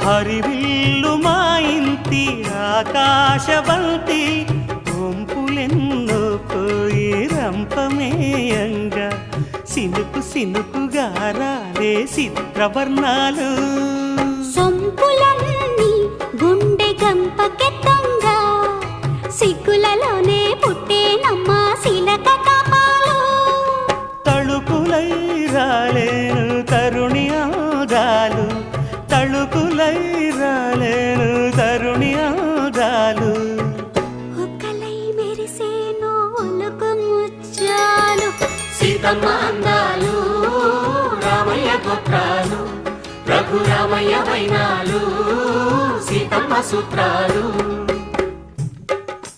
హరివిల్లు మా ఇంటి ఆకాశవంతి వంపులెన్నో పోయి రంపమేయంగా సినుకు సినుకుగా రాలే చిత్రవర్ణాలు సొంపులన్నీ గుండె గంపకెత్తంగా సిగ్గులలోనే పుట్టేనమ్మ శిలక కపాలు తళుకులై రాలేను తరుణి ఆగాలు తళుకులై రాలేను తరుణి ఆగాలు ఒక్కలై మెరిసేను ఒలుకు ముచ్చాలు సీతమ్మ అందాలు రామయ్య గోత్రాలు రఘురామయ్య వైనాలు సీతమ్మ సూత్రాలు